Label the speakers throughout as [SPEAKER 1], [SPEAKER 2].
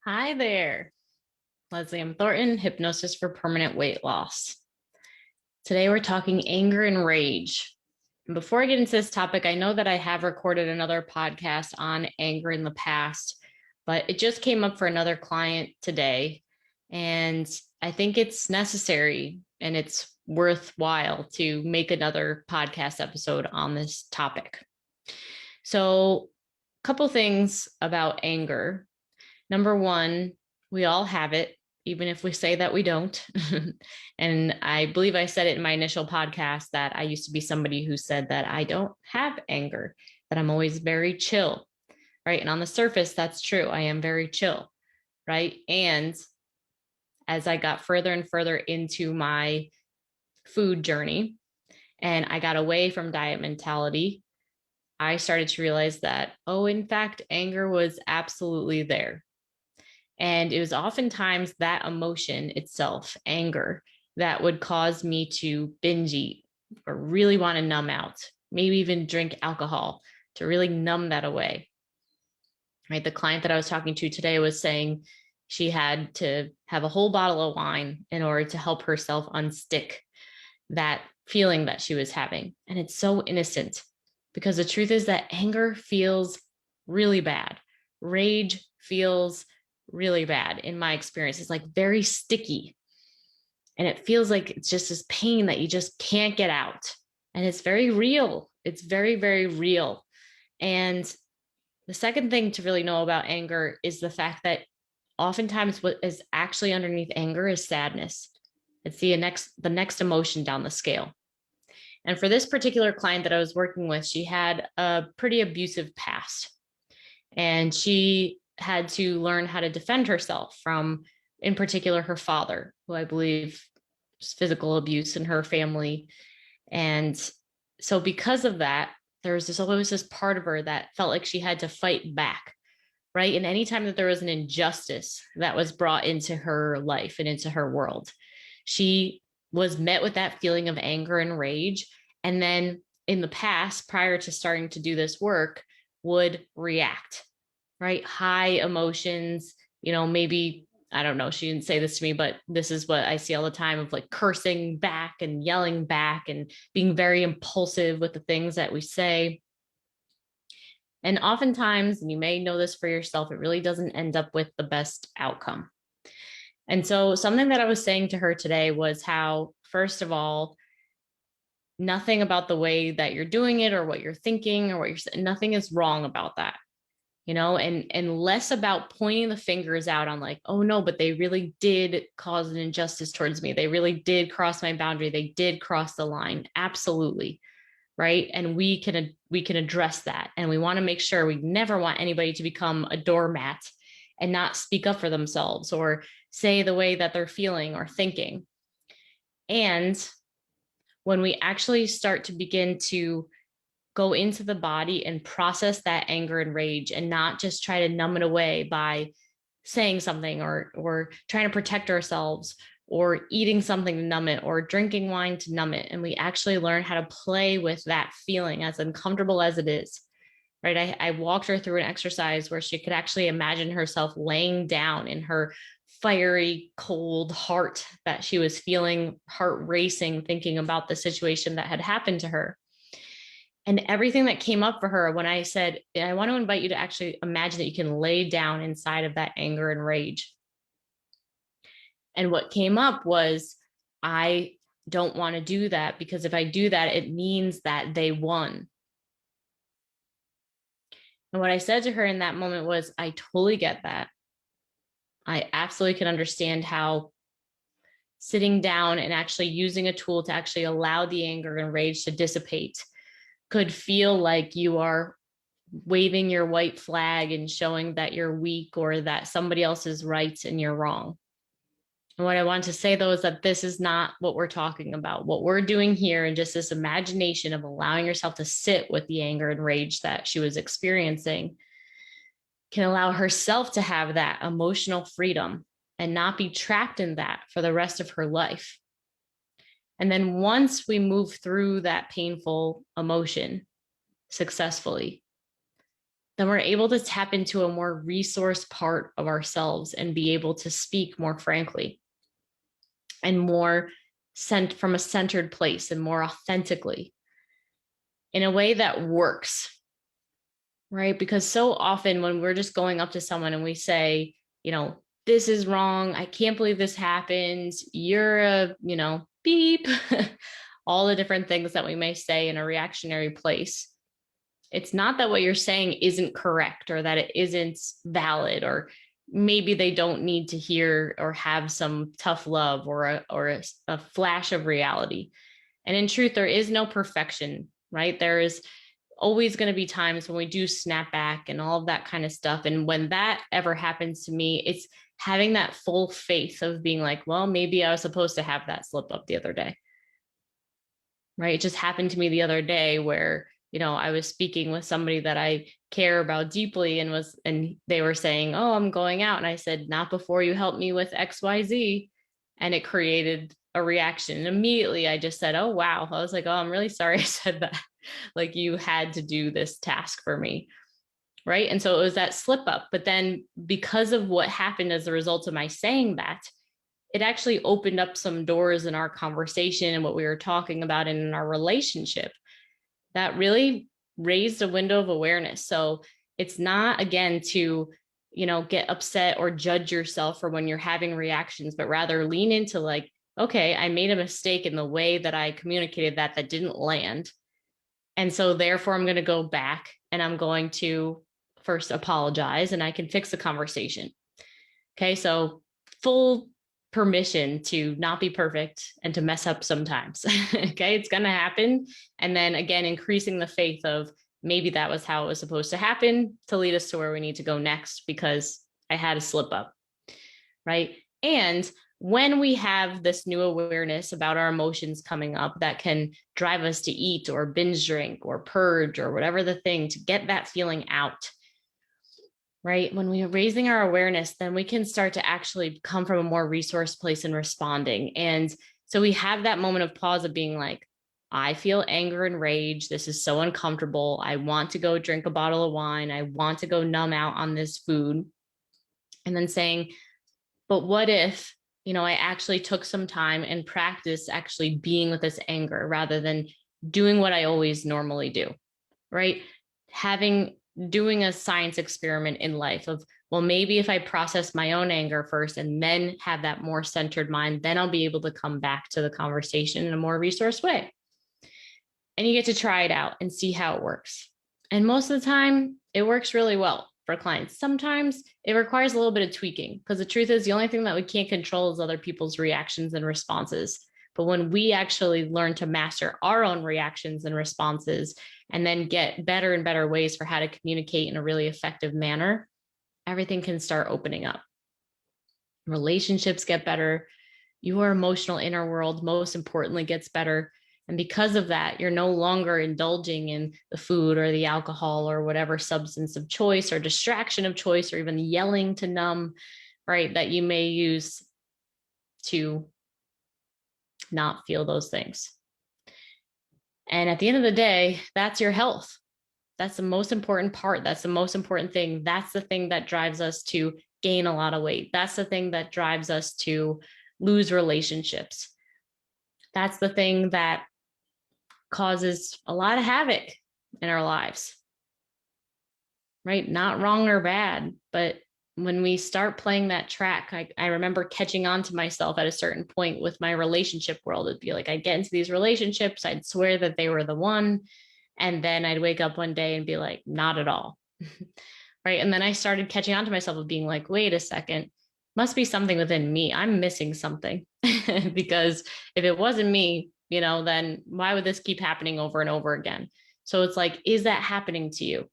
[SPEAKER 1] Hi there, Leslie M. Thornton, hypnosis for permanent weight loss. Today we're talking anger and rage. And before I get into this topic, I know that I have recorded another podcast on anger in the past, but it just came up for another client today. And I think it's necessary and it's worthwhile to make another podcast episode on this topic. So, a couple things about anger. Number one, we all have it, even if we say that we don't. And I believe I said it in my initial podcast that I used to be somebody who said that I don't have anger, that I'm always very chill, right? And on the surface, that's true. I am very chill, right? And as I got further and further into my food journey and I got away from diet mentality, I started to realize that, oh, in fact, anger was absolutely there. And it was oftentimes that emotion itself, anger, that would cause me to binge eat or really want to numb out, maybe even drink alcohol to really numb that away. Right. The client that I was talking to today was saying she had to have a whole bottle of wine in order to help herself unstick that feeling that she was having. And it's so innocent because the truth is that anger feels really bad. Rage feels really bad in my experience. It's like very sticky. And it feels like it's just this pain that you just can't get out. And it's very real. It's very, very real. And the second thing to really know about anger is the fact that oftentimes what is actually underneath anger is sadness. It's the next emotion down the scale. And for this particular client that I was working with, she had a pretty abusive past. And she had to learn how to defend herself from, in particular, her father, who I believe was physical abuse in her family. And so because of that, there was always this part of her that felt like she had to fight back, right? And anytime that there was an injustice that was brought into her life and into her world, she was met with that feeling of anger and rage. And then in the past, prior to starting to do this work, would react, right? High emotions, maybe, I don't know, she didn't say this to me, but this is what I see all the time of like cursing back and yelling back and being very impulsive with the things that we say. And oftentimes, and you may know this for yourself, it really doesn't end up with the best outcome. And so, something that I was saying to her today was how, first of all, nothing about the way that you're doing it or what you're thinking or what you're saying, nothing is wrong about that, and less about pointing the fingers out on like, oh no, but they really did cause an injustice towards me. They really did cross my boundary. They did cross the line. Absolutely. Right. And we can address that. And we want to make sure we never want anybody to become a doormat and not speak up for themselves or say the way that they're feeling or thinking. And when we actually start to begin to go into the body and process that anger and rage and not just try to numb it away by saying something or trying to protect ourselves or eating something to numb it or drinking wine to numb it. And we actually learn how to play with that feeling, as uncomfortable as it is. Right. I walked her through an exercise where she could actually imagine herself laying down in her fiery, cold heart that she was feeling, heart racing, thinking about the situation that had happened to her. And everything that came up for her when I said, I want to invite you to actually imagine that you can lay down inside of that anger and rage. And what came up was, I don't want to do that because if I do that, it means that they won. And what I said to her in that moment was, I totally get that. I absolutely can understand how sitting down and actually using a tool to actually allow the anger and rage to dissipate could feel like you are waving your white flag and showing that you're weak or that somebody else is right and you're wrong. And what I want to say though is that this is not what we're talking about. What we're doing here and just this imagination of allowing yourself to sit with the anger and rage that she was experiencing can allow herself to have that emotional freedom and not be trapped in that for the rest of her life. And then once we move through that painful emotion successfully, then we're able to tap into a more resource part of ourselves and be able to speak more frankly and more sent from a centered place and more authentically in a way that works, right? Because so often when we're just going up to someone and we say, this is wrong, I can't believe this happens, you're a, beep, all the different things that we may say in a reactionary place. It's not that what you're saying isn't correct or that it isn't valid, or maybe they don't need to hear or have some tough love or a flash of reality. And in truth, there is no perfection, right? There is always going to be times when we do snap back and all of that kind of stuff. And when that ever happens to me, it's having that full faith of being like, well, maybe I was supposed to have that slip up the other day, right? It just happened to me the other day where, I was speaking with somebody that I care about deeply and they were saying, oh, I'm going out. And I said, not before you help me with XYZ. And it created a reaction. And immediately I just said, oh, wow. I was like, oh, I'm really sorry I said that. Like, you had to do this task for me. Right. And so it was that slip up. But then because of what happened as a result of my saying that, it actually opened up some doors in our conversation and what we were talking about in our relationship that really raised a window of awareness. So it's not, again, to, get upset or judge yourself for when you're having reactions, but rather lean into like, okay, I made a mistake in the way that I communicated that didn't land. And so therefore I'm going to go back and I'm going to first apologize and I can fix the conversation. Okay. So full permission to not be perfect and to mess up sometimes. Okay. It's going to happen. And then again, increasing the faith of maybe that was how it was supposed to happen to lead us to where we need to go next because I had a slip up. Right. And when we have this new awareness about our emotions coming up that can drive us to eat or binge drink or purge or whatever the thing to get that feeling out, right? When we are raising our awareness, then we can start to actually come from a more resource place in responding. And so we have that moment of pause of being like, I feel anger and rage. This is so uncomfortable. I want to go drink a bottle of wine. I want to go numb out on this food. And then saying, but what if, I actually took some time and practiced actually being with this anger rather than doing what I always normally do, right? Doing a science experiment in life of, well, maybe if I process my own anger first and then have that more centered mind, then I'll be able to come back to the conversation in a more resource way. And you get to try it out and see how it works. And most of the time, it works really well for clients. Sometimes it requires a little bit of tweaking because the truth is the only thing that we can't control is other people's reactions and responses. But when we actually learn to master our own reactions and responses and then get better and better ways for how to communicate in a really effective manner, everything can start opening up. Relationships get better. Your emotional inner world, most importantly, gets better. And because of that, you're no longer indulging in the food or the alcohol or whatever substance of choice or distraction of choice or even yelling to numb, right, that you may use to not feel those things. And at the end of the day, that's your health. That's the most important part. That's the most important thing. That's the thing that drives us to gain a lot of weight. That's the thing that drives us to lose relationships. That's the thing that causes a lot of havoc in our lives, right? Not wrong or bad, but when we start playing that track, I remember catching on to myself at a certain point with my relationship world. It'd be like, I'd get into these relationships, I'd swear that they were the one. And then I'd wake up one day and be like, not at all. Right. And then I started catching on to myself of being like, wait a second, must be something within me. I'm missing something because if it wasn't me, then why would this keep happening over and over again? So it's like, is that happening to you?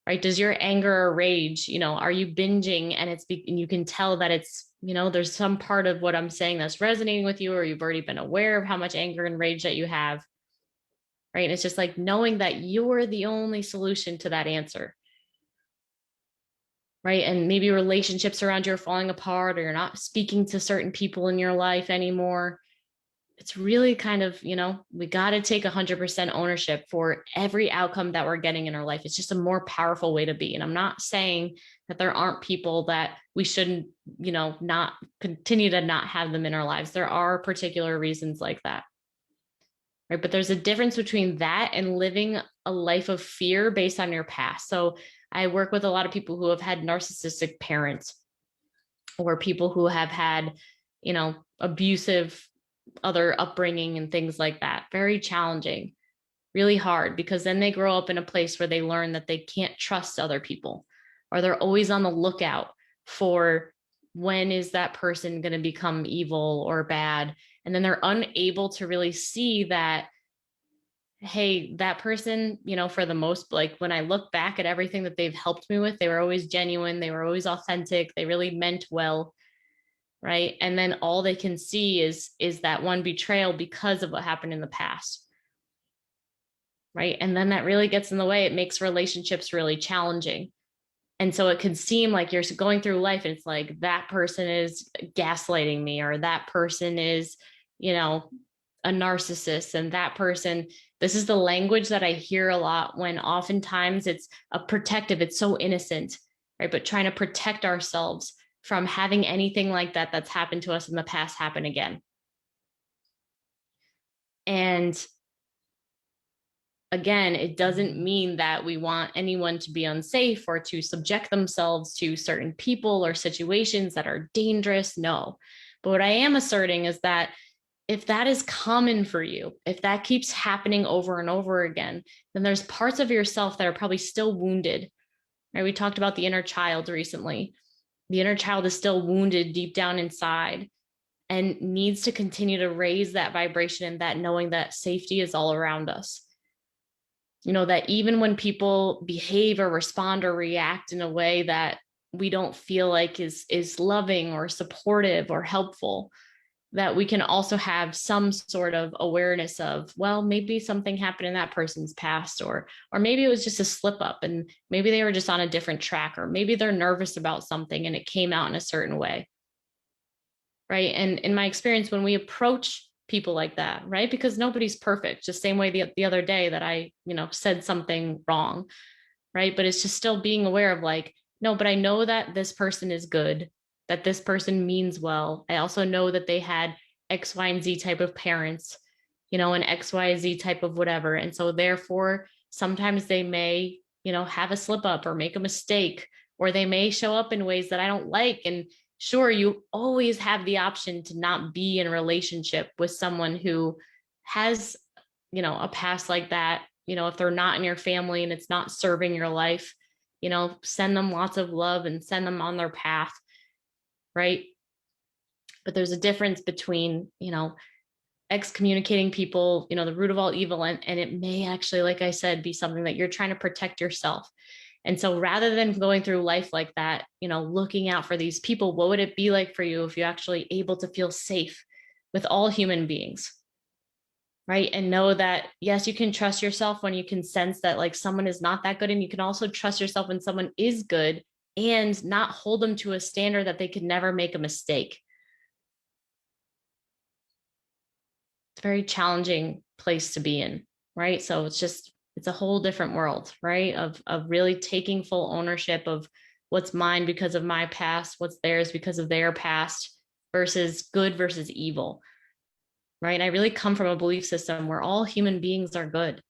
[SPEAKER 1] Right? Does your anger or rage, are you binging and and you can tell that it's, there's some part of what I'm saying that's resonating with you, or you've already been aware of how much anger and rage that you have. Right. And it's just like knowing that you're the only solution to that answer. Right. And maybe relationships around you are falling apart, or you're not speaking to certain people in your life anymore. it's really kind of, we got to take 100% ownership for every outcome that we're getting in our life. It's just a more powerful way to be. And I'm not saying that there aren't people that we shouldn't, not continue to not have them in our lives. There are particular reasons like that. Right. But there's a difference between that and living a life of fear based on your past. So I work with a lot of people who have had narcissistic parents or people who have had, abusive other upbringing and things like that. Very challenging, really hard, because then they grow up in a place where they learn that they can't trust other people, or they're always on the lookout for when is that person going to become evil or bad. And then they're unable to really see that, hey, that person, for the most, like when I look back at everything that they've helped me with, they were always genuine. They were always authentic. They really meant well. Right. And then all they can see is that one betrayal because of what happened in the past. Right. And then that really gets in the way. It makes relationships really challenging. And so it can seem like you're going through life and it's like that person is gaslighting me, or that person is, a narcissist, and that person, this is the language that I hear a lot when oftentimes it's a protective, it's so innocent, right? But trying to protect ourselves from having anything like that that's happened to us in the past happen again. And again, it doesn't mean that we want anyone to be unsafe or to subject themselves to certain people or situations that are dangerous. No. But what I am asserting is that if that is common for you, if that keeps happening over and over again, then there's parts of yourself that are probably still wounded. Right? We talked about the inner child recently. The inner child is still wounded deep down inside and needs to continue to raise that vibration and that knowing that safety is all around us. That even when people behave or respond or react in a way that we don't feel like is loving or supportive or helpful, that we can also have some sort of awareness of, well, maybe something happened in that person's past, or maybe it was just a slip up and maybe they were just on a different track, or maybe they're nervous about something and it came out in a certain way. Right. And in my experience, when we approach people like that, right, because nobody's perfect, just same way the other day that I, said something wrong, right? But it's just still being aware of like, no, but I know that this person is good, that this person means well. I also know that they had X, Y, and Z type of parents, an X, Y, Z type of whatever. And so therefore, sometimes they may, have a slip up or make a mistake, or they may show up in ways that I don't like. And sure, you always have the option to not be in a relationship with someone who has, a past like that. If they're not in your family and it's not serving your life, send them lots of love and send them on their path. Right. But there's a difference between, excommunicating people, the root of all evil. And it may actually, like I said, be something that you're trying to protect yourself. And so rather than going through life like that, looking out for these people, what would it be like for you if you're actually able to feel safe with all human beings? Right. And know that, yes, you can trust yourself when you can sense that like someone is not that good. And you can also trust yourself when someone is good and not hold them to a standard that they could never make a mistake. It's a very challenging place to be in. Right. So it's a whole different world, right? Of really taking full ownership of what's mine because of my past, what's theirs because of their past, versus good versus evil. Right. I really come from a belief system where all human beings are good.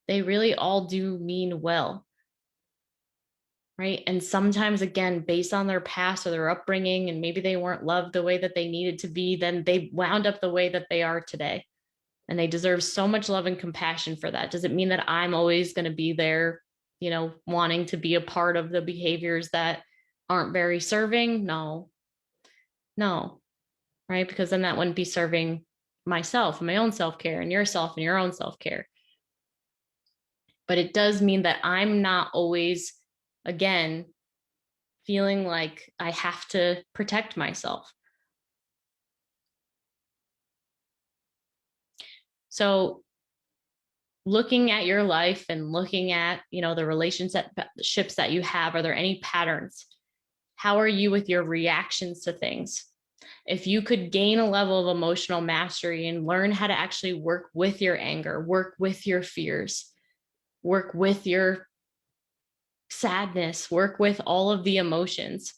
[SPEAKER 1] They really all do mean well. Right. And sometimes, again, based on their past or their upbringing, and maybe they weren't loved the way that they needed to be, then they wound up the way that they are today. And they deserve so much love and compassion for that. Does it mean that I'm always going to be there, wanting to be a part of the behaviors that aren't very serving? No. Right. Because then that wouldn't be serving myself and my own self-care, and yourself and your own self-care. But it does mean that I'm not always, again, feeling like I have to protect myself. So looking at your life and looking at, the relationships that you have, are there any patterns? How are you with your reactions to things? If you could gain a level of emotional mastery and learn how to actually work with your anger, work with your fears, work with your sadness, work with all of the emotions,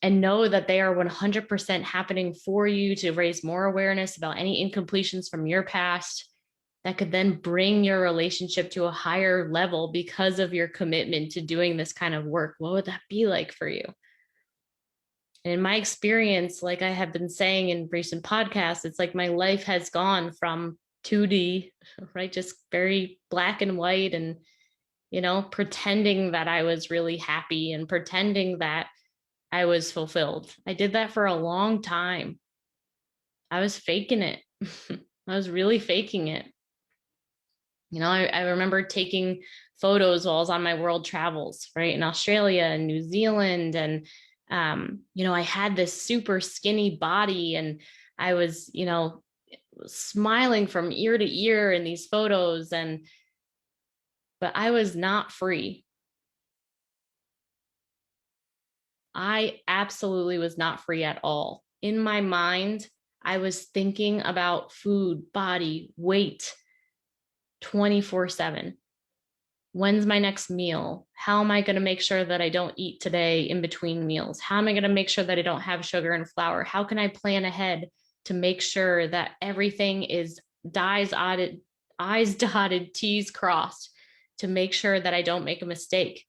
[SPEAKER 1] and know that they are 100% happening for you to raise more awareness about any incompletions from your past, that could then bring your relationship to a higher level because of your commitment to doing this kind of work. What would that be like for you? And in my experience, like I have been saying in recent podcasts, it's like my life has gone from 2D, right? Just very black and white and, pretending that I was really happy and pretending that I was fulfilled. I did that for a long time. I was faking it. I was really faking it. I remember taking photos while I was on my world travels, right? In Australia and New Zealand. And, I had this super skinny body and I was, smiling from ear to ear in these photos. But I was not free. I absolutely was not free at all. In my mind, I was thinking about food, body, weight 24/7. When's my next meal? How am I going to make sure that I don't eat today in between meals? How am I going to make sure that I don't have sugar and flour? How can I plan ahead to make sure that everything is I's dotted, T's crossed, to make sure that I don't make a mistake?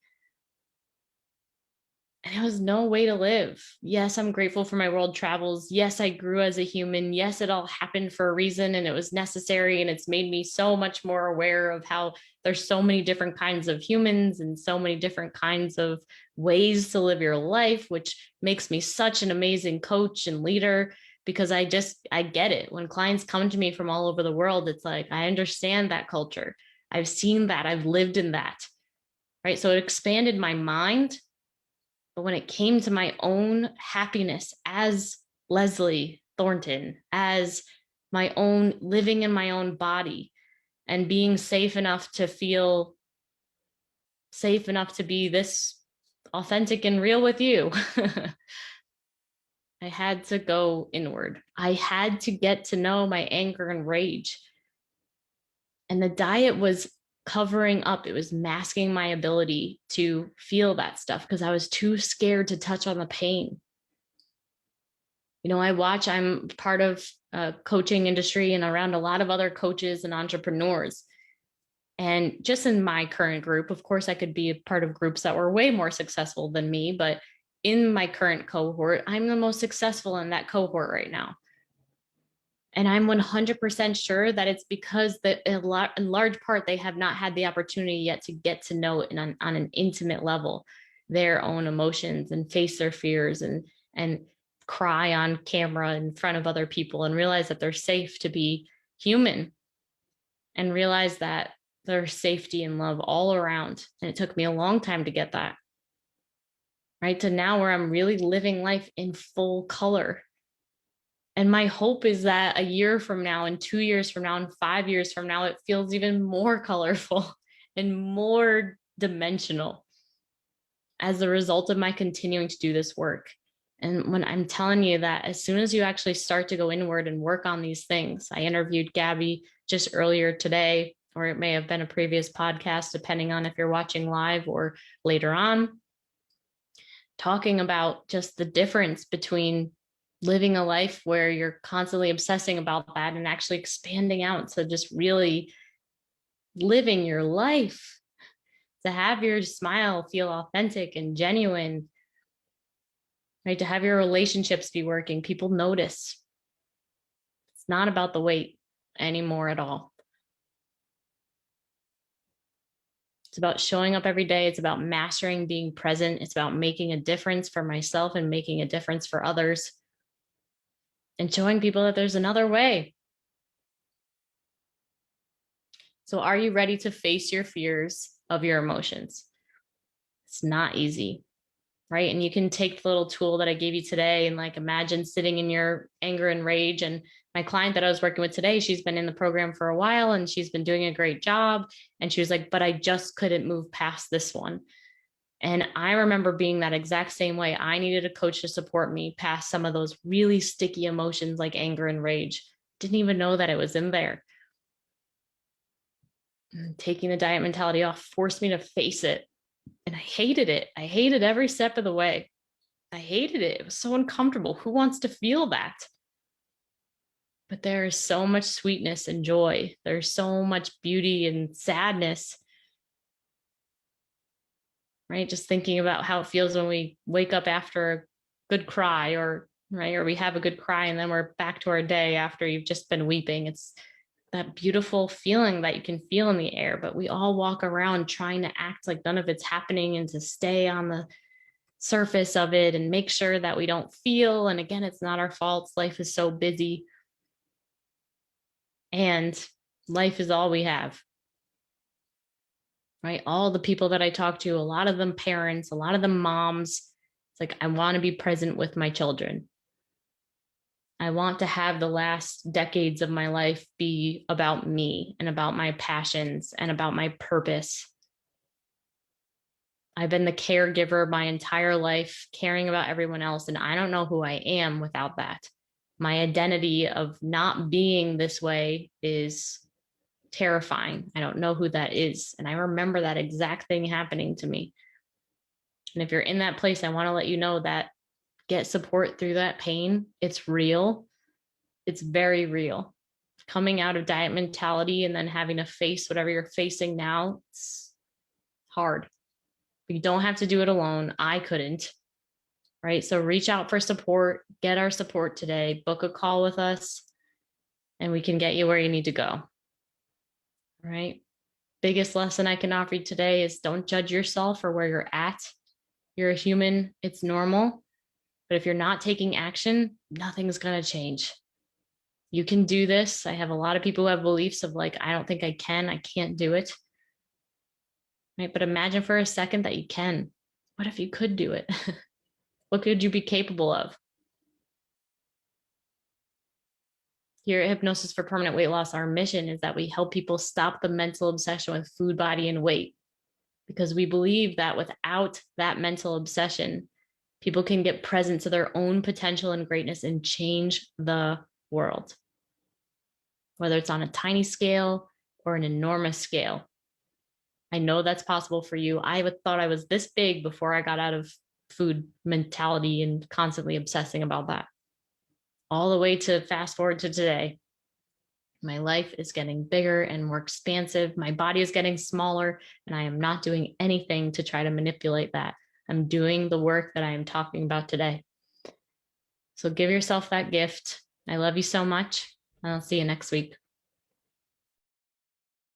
[SPEAKER 1] And it was no way to live. Yes, I'm grateful for my world travels. Yes, I grew as a human. Yes, it all happened for a reason and it was necessary. And it's made me so much more aware of how there's so many different kinds of humans and so many different kinds of ways to live your life, which makes me such an amazing coach and leader because I get it. When clients come to me from all over the world, it's like, I understand that culture. I've seen that. I've lived in that. Right. So it expanded my mind. But when it came to my own happiness as Leslie Thornton, as my own living in my own body and being safe enough to feel safe enough to be this authentic and real with you, I had to go inward. I had to get to know my anger and rage. And the diet was covering up, it was masking my ability to feel that stuff because I was too scared to touch on the pain. I'm part of a coaching industry and around a lot of other coaches and entrepreneurs. And just in my current group, of course, I could be a part of groups that were way more successful than me, but in my current cohort, I'm the most successful in that cohort right now. And I'm 100% sure that it's because in large part, they have not had the opportunity yet to get to know it on an intimate level, their own emotions and face their fears and cry on camera in front of other people and realize that they're safe to be human and realize that there's safety and love all around. And it took me a long time to get that, right? To now where I'm really living life in full color. And my hope is that a year from now and 2 years from now and 5 years from now, it feels even more colorful and more dimensional as a result of my continuing to do this work. And when I'm telling you that as soon as you actually start to go inward and work on these things, I interviewed Gabby just earlier today, or it may have been a previous podcast, depending on if you're watching live or later on, talking about just the difference between living a life where you're constantly obsessing about that and actually expanding out to just really living your life, to have your smile feel authentic and genuine, right? To have your relationships be working. People notice. It's not about the weight anymore at all. It's about showing up every day. It's about mastering being present. It's about making a difference for myself and making a difference for others and showing people that there's another way. So are you ready to face your fears of your emotions? It's not easy, right? And you can take the little tool that I gave you today and like imagine sitting in your anger and rage. And my client that I was working with today, she's been in the program for a while and she's been doing a great job. And she was like, but I just couldn't move past this one. And I remember being that exact same way. I needed a coach to support me past some of those really sticky emotions like anger and rage. Didn't even know that it was in there. Taking the diet mentality off forced me to face it. And I hated it. I hated every step of the way. I hated it. It was so uncomfortable. Who wants to feel that? But there is so much sweetness and joy. There's so much beauty and sadness, right? Just thinking about how it feels when we wake up after a good cry, or right, or we have a good cry and then we're back to our day after you've just been weeping. It's that beautiful feeling that you can feel in the air, but we all walk around trying to act like none of it's happening and to stay on the surface of it and make sure that we don't feel. And again, it's not our fault. Life is so busy, and life is all we have, right? All the people that I talk to, a lot of them parents, a lot of them moms. It's like, I want to be present with my children. I want to have the last decades of my life be about me and about my passions and about my purpose. I've been the caregiver my entire life, caring about everyone else, and I don't know who I am without that. My identity of not being this way is terrifying. I don't know who that is. And I remember that exact thing happening to me. And if you're in that place, I want to let you know that get support through that pain. It's real. It's very real. Coming out of diet mentality and then having to face whatever you're facing now, it's hard. You don't have to do it alone. I couldn't, right? So reach out for support, get our support today, book a call with us, and we can get you where you need to go, right? Biggest lesson I can offer you today is don't judge yourself for where you're at. You're a human, it's normal. But if you're not taking action, nothing's going to change. You can do this. I have a lot of people who have beliefs of like, I don't think I can, I can't do it. Right? But imagine for a second that you can. What if you could do it? What could you be capable of? Here at Hypnosis for Permanent Weight Loss, our mission is that we help people stop the mental obsession with food, body, and weight, because we believe that without that mental obsession, people can get present to their own potential and greatness and change the world, whether it's on a tiny scale or an enormous scale. I know that's possible for you. I thought I was this big before I got out of food mentality and constantly obsessing about that. All the way to fast forward to today. My life is getting bigger and more expansive. My body is getting smaller, and I am not doing anything to try to manipulate that. I'm doing the work that I am talking about today. So give yourself that gift. I love you so much, and I'll see you next week.